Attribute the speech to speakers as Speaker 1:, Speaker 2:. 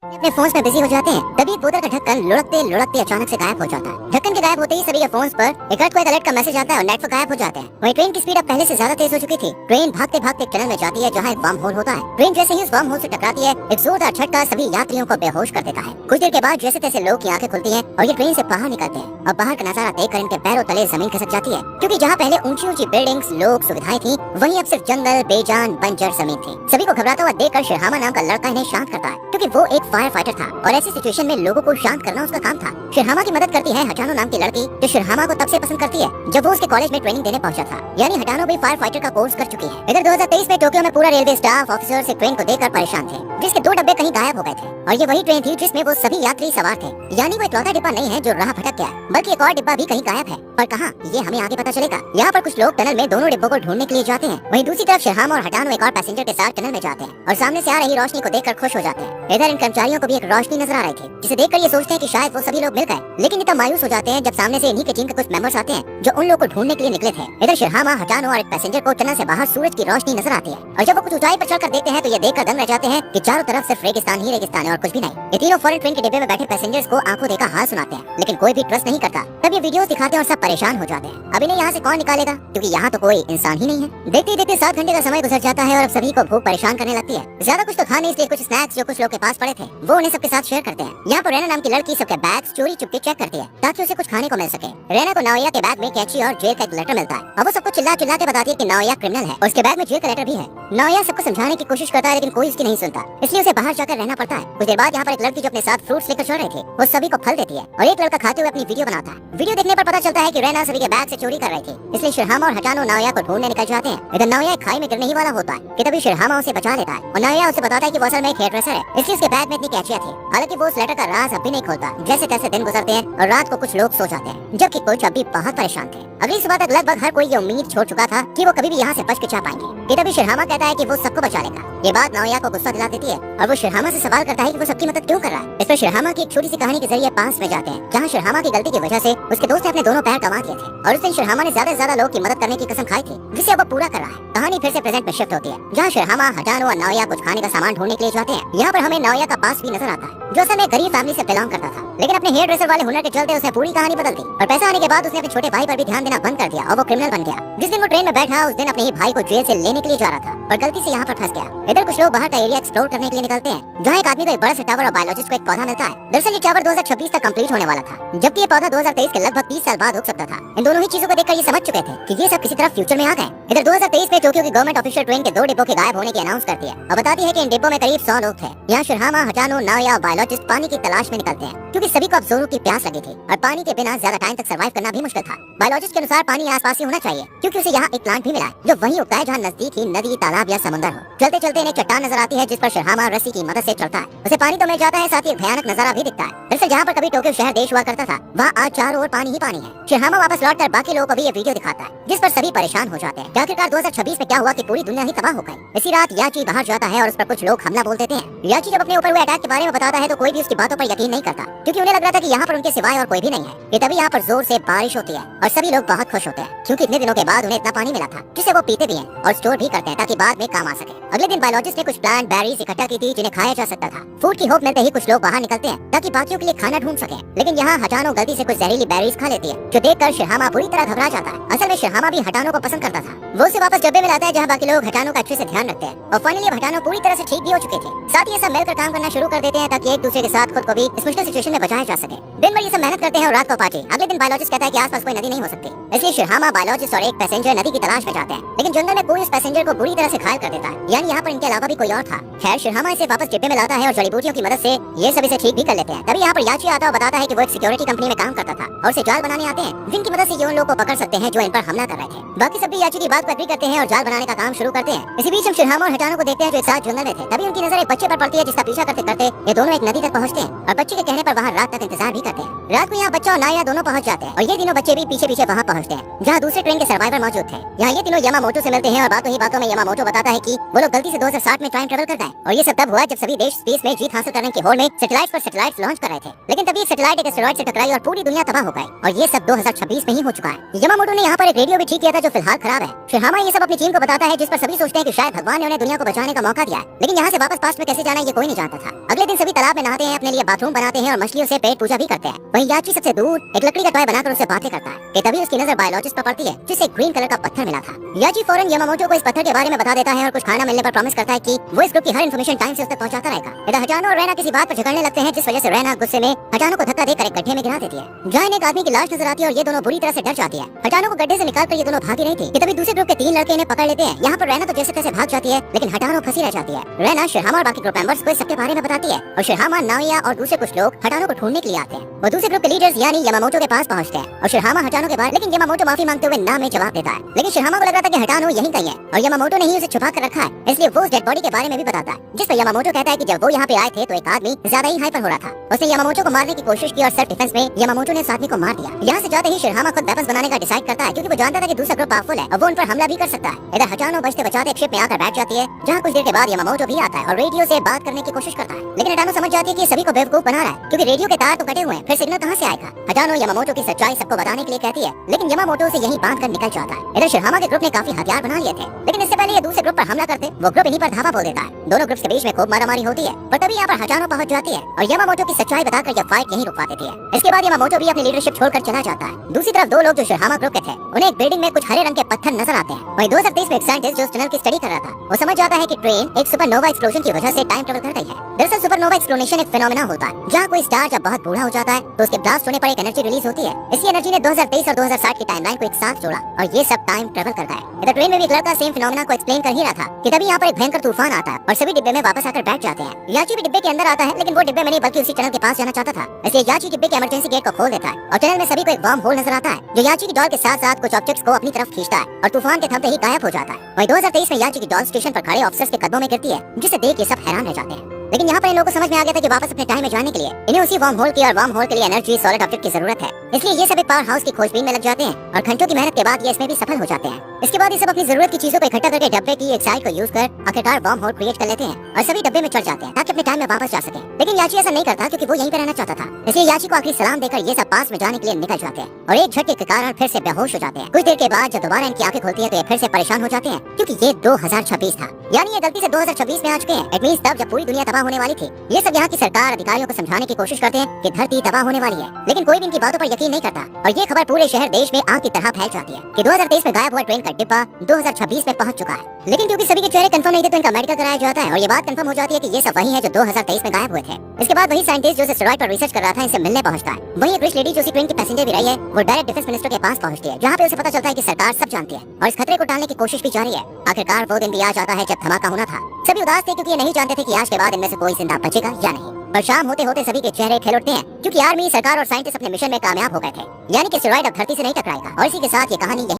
Speaker 1: अपने फोन में बिजी हो जाते हैं, तभी बोतल का ढक्कन लुढ़कते लुढ़कते अचानक से गायब हो जाता है। ढक्कन के गायब होते ही सभी के फोन पर एक अर्थक्वेक अलर्ट का मैसेज आता है और नेटवर्क गायब हो जाते हैं। वहीं ट्रेन की स्पीड अब पहले से ज्यादा तेज हो चुकी थी। ट्रेन भागते भागते टनल में जाती है जहाँ एक वर्म होल होता है। ट्रेन जैसे ही उस वर्म होल से टकराती है, एक जोरदार झटका सभी यात्रियों को बेहोश कर देता है। कुछ देर के बाद जैसे तैसे लोग की आंखें खुलती हैं और ये ट्रेन से बाहर निकलते हैं और बाहर का नजारा देखकर इनके पैरों तले जमीन खिसक जाती है, क्योंकि जहाँ पहले ऊंची ऊंची बिल्डिंग्स, लोग, सुविधाएं थी, वहीं अब सिर्फ जंगल, बेजान बंजर जमीन थी। सभी को घबराता हुआ देखकर शिरहामा नाम का लड़का इन्हें शांत करता है, क्योंकि वो एक फायर फाइटर था और ऐसी सिचुएशन में लोगों को शांत करना उसका काम था। शिरहामा की मदद करती है हटानो नाम की लड़की, जो शिरहामा को तब से पसंद करती है जब वो उसके कॉलेज में ट्रेनिंग देने पहुंचा था। यानी हटानो भी फायर फाइटर का कोर्स कर चुकी है। इधर 2023 में टोक्यो में पूरा रेलवे स्टाफ ऑफिसर से ट्रेन को देखकर परेशान थे, जिसके 2 डब्बे कहीं गायब हो गए थे और ये वही ट्रेन थी जिसमें वो सभी यात्री सवार थे। यानी वो इकलौता डिब्बा नहीं है जो राह भटक गया, बल्कि एक और डिब्बा भी कहीं गायब है। पर कहाँ, ये हमें आगे पता चलेगा। यहाँ पर कुछ लोग टनल में दोनों डिब्बों को ढूंढने के लिए जाते हैं, वहीं दूसरी तरफ शिरहामा और हटानो एक और पैसेंजर के साथ टनल में जाते हैं और सामने से आ रही रोशनी को देखकर खुश हो जाते हैं। इधर इन कर्मचारियों को भी एक रोशनी नजर आ रही थी, जिसे देखकर ये सोचते हैं कि शायद वो सभी लोग मिल गए, लेकिन इतना मायूस हो जाते हैं जब सामने से इन्हीं के टीम के कुछ मेंबर्स आते हैं जो उन लोग को ढूंढने के लिए निकले थे। इधर शिरहामा, हटानो और एक पैसेंजर को टनल से बाहर सूरज की रोशनी नजर आती है और जब वो कुछ ऊंचाई पर चढ़कर देखते हैं तो ये देखकर दंग रह जाते हैं कि चारों तरफ सिर्फ रेगिस्तान ही रेगिस्तान है और कुछ भी नहीं। ये तीनों फॉरेन ट्रेन के डिब्बे में बैठे पैसेंजर्स को आंखों देखा हाल सुनाते हैं, लेकिन कोई भी ट्रस्ट नहीं करता। तब ये वीडियोस दिखाते हैं और सब परेशान हो जाते हैं। अब इन्हें यहाँ से कौन निकालेगा, क्योंकि यहाँ तो कोई इंसान ही नहीं है। देखते देखते 7 घंटे का समय गुजर जाता है और अब सभी को भूख परेशान करने लगती है। ज्यादा कुछ तो खा नहीं, इसलिए कुछ स्नैक्स जो कुछ लोग के पास पड़े थे वो उन्हें सबके साथ शेयर करते हैं। यहाँ पर रैना नाम की लड़की सबके बैग्स चोरी चुपके चेक करती है ताकि उसे कुछ खाने को मिल सके। रैना को नाओया के बैग में कैची और जेल का एक लेटर मिलता है और वो सबको चिल्ला चिल्ला के बताती है कि नाओया क्रिमिनल है और उसके बैग में जेल का लेटर भी है। नाओया सबको समझाने की कोशिश करता है, लेकिन कोई उसकी नहीं सुनता, इसलिए उसे बाहर जाकर रहना पड़ता है। कुछ देर बाद यहाँ पर एक लड़की जो अपने साथ फ्रूट्स लेकर चल रही थी, वो सभी को फल देती है और एक लड़का खाते हुए अपनी वीडियो बनाता है। वीडियो देखने पर पता चलता है कि रैना सभी के बैग से चोरी कर रही थी, इसलिए शिरहामा और हटानो नाओया को ढूंढने निकल जाते हैं। इधर नाओया खाई में गिरने ही वाला होता है कि तभी शिरहामा उसे बचा लेता है और नाओया उसे बताता है कि वो असल में एक हेयर ड्रेसर है, इसलिए उसके बैग में इतनी कैचियां थी। हालांकि वो उस लेटर का राज अब भी नहीं खोलता। जैसे तैसे दिन गुजरते हैं और रात को कुछ लोग सो जाते हैं, जबकि कुछ अभी बहुत परेशान थे। अगली सुबह तक लगभग हर कोई ये उम्मीद छोड़ चुका था कि वो कभी भी यहाँ से बच के जा पाएंगे कि तभी शिरहामा कहता है कि वो सबको बचा लेगा। ये बात नाओया को गुस्सा दिला देती है और वो शिरहामा से सवाल करता है कि वो सबकी मदद क्यों कर रहा है। इस पर शिरहामा की एक छोटी सी कहानी के जरिए पास में जाते हैं, जहाँ शिरहामा की गलती की वजह से उसके दोस्त ने अपने दोनों पैर गंवा दिए थे और उस दिन शिरहामा ने ज्यादा से ज्यादा लोग की मदद करने की कसम खाई थी, जिसे अब वो पूरा कर रहा है। कहानी फिर से प्रेजेंट में शिफ्ट होती है, जहाँ शिरहामा, हटानो और नाओया कुछ खाने का सामान ढूंढने के लिए जाते हैं। यहाँ पर हमें नाओया का पास भी नजर आता है, जो असल में गरीब फैमिली से बिलोंग करता था, लेकिन अपने हेयर ड्रेसर वाले हुनर के चलते उसने पूरी कहानी बदल दी और पैसा आने के बाद उसने अपने छोटे भाई पर भी ध्यान देना बंद कर दिया और वो क्रिमिनल बन गया। जिस दिन वो ट्रेन में बैठा उस दिन अपने ही भाई को जेल से लेने के लिए जा रहा था और गलती से यहाँ पर फंस गया। इधर कुछ लोग बाहर का एरिया एक्सप्लोर करने के लिए निकलते हैं, जहाँ एक आदमी को एक बड़ा सा टावर और बायोलॉजिस्ट को एक पौधा मिलता है। दरअसल ये टावर 2026 तक कंप्लीट होने वाला था, जबकि ये पौधा 2023 के लगभग 30 साल बाद उग सकता था। इन दोनों ही चीजों को देखकर ये समझ चुके थे कि ये सब किसी तरह फ्यूचर में आ गए। इधर 2023 में टोक्यो की गवर्नमेंट ऑफिशियल ट्रेन के 2 डिब्बों के गायब होने की अनाउंस करती है और बताती है कि इन डिब्बों में करीब 100 लोग थे। यहाँ शिरहामा, हटानो, नाओया और बायोलॉजिस्ट पानी की तलाश में निकलते हैं, क्योंकि सभी को अब जोरों की प्यास लगी थी और पानी के बिना ज्यादा टाइम तक सर्वाइव करना भी मुश्किल था। बायोलॉजिस्ट के अनुसार पानी आसपास ही होना चाहिए, क्योंकि उसे यहाँ एक प्लांट भी मिला है जो वहीं उगता है जहाँ नजदीक ही नदी, तालाब या समुद्र हो। चलते चलते इन्हें चट्टान नजर आती है, जिस पर शिरहामा रस्सी की मदद से चलता है। उसे पानी तो मिल जाता है, साथ ही एक भयानक नजारा भी दिखता है। दरअसल जहाँ पर कभी टोक्यो शहर देश हुआ करता था, वहाँ आज चारों ओर पानी ही पानी है। शिरहामा वापस लौटकर बाकी लोगों को भी ये वीडियो दिखाता है, जिस पर सभी परेशान हो जाते हैं। आखिरकार 2026 में क्या हुआ कि पूरी दुनिया ही तबाह हो गई। इसी रात याची बाहर जाता है और उस पर कुछ लोग हमला बोल देते हैं। याची जब अपने ऊपर हुए अटैक के बारे में बताता है तो कोई भी उसकी बातों पर यकीन नहीं करता, क्योंकि उन्हें लग रहा था कि यहाँ पर उनके सिवाय और कोई भी नहीं है। ये तभी यहाँ पर जोर से बारिश होती है और सभी लोग बहुत खुश होते हैं, क्योंकि इतने दिनों के बाद उन्हें इतना पानी मिला था, जिसे वो पीते भी हैं और स्टोर भी करते हैं ताकि बाद में काम आ सके। अगले दिन बायोलॉजिस्ट ने कुछ प्लांट बेरीज इकट्ठा की थी जिन्हें खाया जा सकता था। फूड की होप मिलते ही कुछ लोग बाहर निकलते हैं ताकि बाकियों के लिए खाना ढूंढ सके, लेकिन यहाँ हटानो गलती से कुछ जहरीली बेरीज खा लेती है, जो देखकर शिरहामा बुरी तरह घबरा जाता है। असल में शिरहामा भी हटानो को पसंद करता था। वो उसे वापस डब्बे में लाता है, जहाँ बाकी लोग हटानो का अच्छे से ध्यान रखते हैं और फाइनली हटानो पूरी तरह से ठीक भी हो चुके थे। साथ ही ये सब मिलकर काम करना शुरू कर देते हैं ताकि एक दूसरे के साथ खुद को भी इस मुश्किल सिचुएशन में बचाया जा सके। दिन भर ये सब मेहनत करते हैं और रात को पार्टी। अगले दिन बायोलॉजिस्ट कहता है कि आसपास कोई नदी नहीं हो सकती, इसलिए शिरहामा, बायोलॉजिस्ट और एक पैसेंजर नदी की तलाश में जाते हैं, लेकिन जंगल में कोई इस पैसेंजर को बुरी तरह से घायल कर देता है। यानी यहाँ पर इनके अलावा भी कोई और था। खैर शिरहामा इसे वापस डिब्बे में लाता है और जड़ी बूटियों की मदद से ये सब इसे ठीक भी कर लेते हैं। तभी यहाँ पर याची आता है और बताता है कि वो एक सिक्योरिटी कंपनी में काम करता था और उसे जाल बनाने आते हैं, जिनकी मदद से ये उन लोगों को पकड़ सकते हैं जो इन पर हमला कर रहे थे। बाकी सब भी याची की बात पर एग्री करते हैं और जाल बनाने का काम शुरू करते हैं। इसी बीच हम शिरहामा और हटानो को देखते हैं जो एक साथ जंगल में थे। तभी उनकी नजर एक बच्चे पर पड़ती है, जिसका पीछा करते करते ये दोनों एक नदी तक पहुँचते हैं और बच्चे के कहने पर वहाँ रात तक इंतजार भी करते हैं। रात को यहाँ बच्चा और नाया दोनों पहुँच जाते हैं और ये तीनों बच्चे भी पीछे पीछे वहाँ पहुँचते हैं। पहुंचते हैं जहाँ दूसरे ट्रेन के सर्वाइवर मौजूद थे। यहाँ ये तीनों यामामोटो से मिलते हैं और बातों ही बातों में यामामोटो बताता है कि वो लोग गलती से 2060 में टाइम ट्रेवल करता है और ये सब तब हुआ जब सभी देश स्पेस में जीत हासिल करने की होड़ में सैटेलाइट पर सैटेलाइट लॉन्च कर रहे थे। लेकिन तभी सैटेलाइट एक एस्टेरॉइड से टकराई और पूरी दुनिया तबाह हो गई और ये सब 2026 में ही हो चुका है। यामामोटो ने यहाँ पर एक रेडियो भी ठीक किया था जो फिलहाल खराब है। शिरहामा ये सब अपनी टीम को बताता है जिस पर सभी सोचते हैं कि शायद भगवान ने उन्हें दुनिया को बचाने का मौका दिया है, लेकिन यहाँ से वापस पास्ट में कैसे जाना ये कोई नहीं जानता था। अगले दिन सभी तालाब में नहाते हैं, अपने लिए बाथरूम बनाते हैं और मछलियों से पेट पूजा भी करते हैं। वहीं याची सबसे दूर एक लकड़ी का टॉय बनाकर उससे बातें करता है कि तभी उसकी नजर बायोलॉजिस्ट पर पड़ती है जिसे ग्रीन कलर का पत्थर मिला था। याची फौरन यामामोटो को इस पत्थर के बारे में बता देता है और कुछ खाना मिलने पर प्रॉमिस करता है कि वो इस ग्रुप की हर इन्फॉर्मेशन टाइम से उस तक पहुंचाता रहेगा। इधर हटानो और रैना किसी बात पर झगड़ने लगते हैं जिस वजह से रैना गुस्से में हटानो को धक्का देकर एक गड्ढे में गिरा देती है जहाँ एक आदमी की लाश नजर आती है और ये दोनों बुरी तरह से डर जाती है। हटानो को गड्ढे से निकालकर ये दोनों भागी नहीं थी कि तभी दूसरे ग्रुप के 3 लड़के इन्हें पकड़ लेते हैं। यहाँ पर रैना तो जैसे तैसे भाग जाती है लेकिन हटानो फंसी रह जाती है। रैना शिरहामा और बाकी ग्रुप मेंबर्स को इस सबके बारे में बताती है और शिरहामा, नाओया और दूसरे कुछ लोग हटानो को ढूंढने के लिए आते हैं। वो दूसरे ग्रुप के लीडर्स यानी यामामोटो के पास पहुंचते हैं और शिरहामा हटानो के बारे लेकिन यामामोटो माफी मांगते हुए ना में जवाब देता है। लेकिन शिरहामा को लग रहा था कि हटानो यहीं कहीं है और यामामोटो ने ही उसे छुपा कर रखा है, इसलिए वो उस डेड बॉडी के बारे में भी बताता है जिस पर यामामोटो कहता है कि जब वो यहाँ पे आए थे तो एक आदमी ज्यादा ही हाइपर हो रहा था। उसने यामामोटो को मारने की कोशिश की और सेल्फ डिफेंस में यामामोटो ने उस आदमी को मार दिया। यहाँ से जाते ही शिरहामा खुद वेपन्स बनाने का डिसाइड करता है क्योंकि वो जानता था कि दूसरा ग्रुप पावरफुल है और वो उन पर हमला भी कर सकता है। इधर हटानो बचते बचाते एक शिप में आकर बैठ जाती है जहाँ कुछ देर के बाद यामामोटो भी आता है और रेडियो से बात करने की कोशिश करता है। लेकिन हटानो समझ जाती है कि सभी को बेवकूफ बना रहा है क्योंकि रेडियो के तार तो कटे हुए हैं, फिर सिग्नल कहाँ से आएगा। हटानो यामामोटो की सच्चाई सबको बताने के लिए कहती है लेकिन यामामोटो उसे यहीं बांध कर निकल जाता है। इधर शिरहामा के ग्रुप ने काफी हथियार बना लिए थे लेकिन इससे पहले ये दूसरे ग्रुप पर हमला करते वो ग्रुप इन्हीं पर धावा बोल देता है। दोनों ग्रुप्स के बीच में खूब मारामारी होती है पर तभी यहाँ पर हटानो पहुंच जाती है और यामामोटो की सच्चाई बताकर यह फाइट यहीं रुकवा देती है। इसके बाद यामामोटो भी अपनी लीडरशिप छोड़कर चला जाता है। दूसरी तरफ 2 लोग जो शिरहामा ग्रुप के थे उन्हें एक बिल्डिंग में कुछ हरे रंग के पत्थर नजर आते हैं। वहीं 2023 में एक साइंटिस्ट जो टनल की स्टडी कर रहा था वो समझ जाता है कि ट्रेन एक सुपरनोवा एक्सप्लोजन की वजह से टाइम ट्रेवल कर रही है। दरअसल सुपरनोवा एक्सप्लोजन एक फिनोमेना होता है जहाँ कोई स्टार जब बहुत बूढ़ा हो जाता है तो उसके ब्लास्ट होने पर एक एनर्जी रिलीज होती है। इसी एनर्जी ने 2023 और 2060 की टाइमलाइन को एक साथ जोड़ा और ये सब टाइम ट्रेवल करता है। इधर ट्रेन में भी एक लड़का सेम फिनोमेना को एक्सप्लेन कर ही रहा था कि तभी यहाँ पर एक भयंकर तूफान आता है और सभी डिब्बे में वापस आकर बैठ जाते हैं। याची भी डिब्बे के अंदर आता है लेकिन वो डिब्बे में नहीं बल्कि उसी टनल के पास जाना चाहता था, इसलिए याची डिब्बे के इमरजेंसी गेट को खोल देता है और टनल में सभी को एक वर्म होल नजर आता है जो याची की डॉल के साथ साथ कुछ ऑब्जेक्ट्स को अपनी तरफ खींचता है और तूफान के थमते ही गायब हो जाता है। वहीं 2023 में याची की डॉल स्टेशन पर खड़े ऑफिसर्स के कदमों में गिरती है जिसे देख के सब हैरान रह जाते हैं। लेकिन यहाँ पर इन लोगों को समझ में आ गया था कि वापस अपने टाइम में जाने के लिए इन्हें उसी वर्म होल की और वर्म होल के लिए एनर्जी सॉलिड ऑब्जेक्ट की जरूरत है, इसलिए ये सब एक पावर हाउस की खोजबीन में लग जाते हैं और घंटों की मेहनत के बाद ये इसमें भी सफल हो जाते हैं। इसके बाद ये सब अपनी जरूरत की चीजों को इकट्ठा करके डब्बे की एक साइड को यूज कर आखिरकार वर्म होल क्रिएट कर लेते हैं और सभी डब्बे में चढ़ जाते हैं ताकि अपने टाइम में वापस जा सके। लेकिन याची ऐसा नहीं करता क्योंकि वो यहीं पे रहना चाहता था, इसलिए याची को आखिरी सलाम देकर ये सब पास में जाने के लिए निकल जाते हैं और एक झटके के कारण फिर से बेहोश हो जाते हैं। कुछ देर के बाद जब दोबारा इनकी आंखें खुलती है तो ये फिर से परेशान हो जाते हैं क्योंकि ये 2026 था, यानी ये गलती से 2026 में आ चुके हैं। इट मींस तब जब पूरी दुनिया तबाह होने वाली थी। ये सब यहाँ की सरकार अधिकारियों को समझाने की कोशिश करते हैं कि धरती तबाह होने वाली है, लेकिन कोई भी इनकी बातों पर यकीन नहीं करता और ये खबर पूरे शहर देश में आग की तरह फैल जाती है कि 2023 में गायब हुआ ट्रेन का डिब्बा 2026 में पहुंच चुका है। लेकिन क्योंकि सभी के चेहरे कंफर्म नहीं थे तो इनका मेडिकल कराया जाता है और ये बात कंफर्म हो जाती है कि ये सब वही है जो 2023 में गायब हुए थे। इसके बाद वही साइंटिस्ट जो एस्टेरॉइड पर रिसर्च कर रहा था इनसे मिलने पहुंचता है। वही एक रिच लेडी जो इसी ट्रेन की पैसेंजर भी रही है वो डायरेक्ट डिफेंस मिनिस्टर के पास पहुंचती है जहाँ पे उसे पता चलता है कि सरकार सब जानती है और इस खतरे को टालने की कोशिश भी जारी है। आखिरकार वो दिन भी आ जाता है जब धमाका होना था। सभी उदास थे क्योंकि ये नहीं जानते थे कि आज के बाद इनमें से कोई जिंदा बचेगा या नहीं। पर शाम होते होते सभी के चेहरे खिल उठते हैं क्योंकि आर्मी, सरकार और साइंटिस्ट अपने मिशन में कामयाब हो गए थे, यानी कि एस्टेरॉइड अब धरती से नहीं टकराएगा। और इसी के साथ ये कहानी